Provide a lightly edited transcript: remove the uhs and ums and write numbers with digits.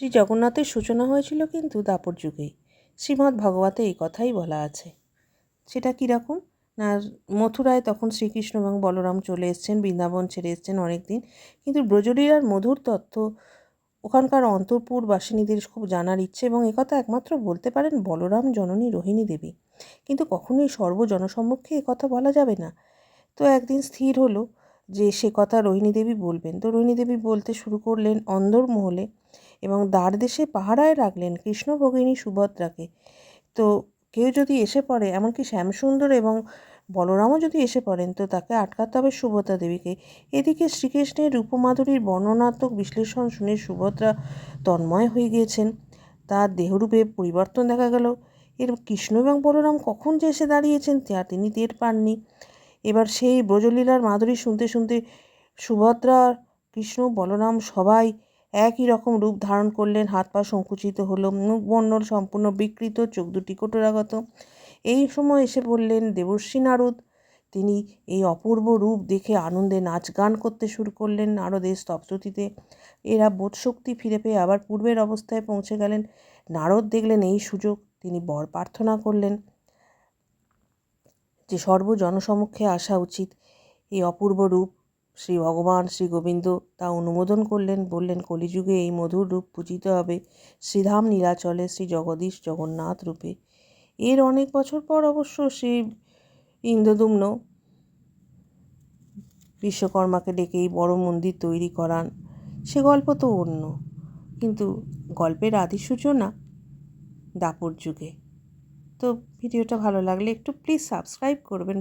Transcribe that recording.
শ্রী জগন্নাথের সূচনা হয়েছিল কিন্তু দাপর যুগেই। শ্রীমদ্ ভাগবতে এই কথাই বলা আছে। সেটা কীরকম না, মথুরায় তখন শ্রীকৃষ্ণ এবং বলরাম চলে এসছেন, বৃন্দাবন ছেড়ে এসছেন অনেক দিন, কিন্তু ব্রজলীলার মধুর তথ্য ওখানকার অন্তঃপুর বাসিনীদের খুব জানার ইচ্ছে, এবং একথা একমাত্র বলতে পারেন বলরাম জননী রোহিণী দেবী। কিন্তু কখনোই সর্বজনসম্মুখে একথা বলা যাবে না। তো একদিন স্থির হলো যে সে কথা রোহিণী দেবী বলবেন। তো রোহিণী দেবী বলতে শুরু করলেন অন্দরমহলে, এবং দ্বারদেশে পাহারায় রাখলেন কৃষ্ণ ভগিনী সুভদ্রাকে। তো কেউ যদি এসে পড়ে, এমনকি শ্যামসুন্দর এবং বলরামও যদি এসে পড়েন, তো তাকে আটকাতে হবে সুভদ্রা দেবীকে। এদিকে শ্রীকৃষ্ণের রূপমাধুরীর বর্ণনাত্মক বিশ্লেষণ শুনে সুভদ্রা তন্ময় হয়ে গিয়েছেন। তার দেহরূপে পরিবর্তন দেখা গেল। এর কৃষ্ণ এবং বলরাম কখন যে এসে দাঁড়িয়েছেন তা তিনি টের পাননি। এবার সেই ব্রজলীলার মাধুরী শুনতে শুনতে সুভদ্রা, কৃষ্ণ, বলরাম সবাই একই রকম রূপ ধারণ করলেন। হাত পা সংকুচিত হলো, মুখমণ্ডল সম্পূর্ণ বিকৃত, চোখ দুটি কটোরাগত। এই সময় এসে পড়লেন দেবর্ষী নারদ। তিনি এই অপূর্ব রূপ দেখে আনন্দে নাচ গান করতে শুরু করলেন নারদের স্তবস্তুতিতে। এরা বোধশক্তি ফিরে পেয়ে আবার পূর্বের অবস্থায় পৌঁছে গেলেন। নারদ দেখলেন এই সুযোগ, তিনি বর প্রার্থনা করলেন যে সর্বজনসমক্ষে আসা উচিত। এই অপূর্ব রূপ শ্রী ভগবান শ্রী গোবিন্দ তা অনুমোদন করলেন, বললেন কলিযুগে এই মধুর রূপ পূজিত হবে শ্রীধাম নীলাচলে শ্রী জগদীশ জগন্নাথ রূপে। এর অনেক বছর পর অবশ্য শ্রী ইন্দ্রদ্যুম্ন বিশ্বকর্মাকে ডেকে এই বড় মন্দির তৈরি করান। সে গল্প তো অন্য, কিন্তু গল্পের আদি সূচনা দাপর যুগে। তো ভিডিওটা ভালো লাগলে একটু প্লিজ সাবস্ক্রাইব করবেন।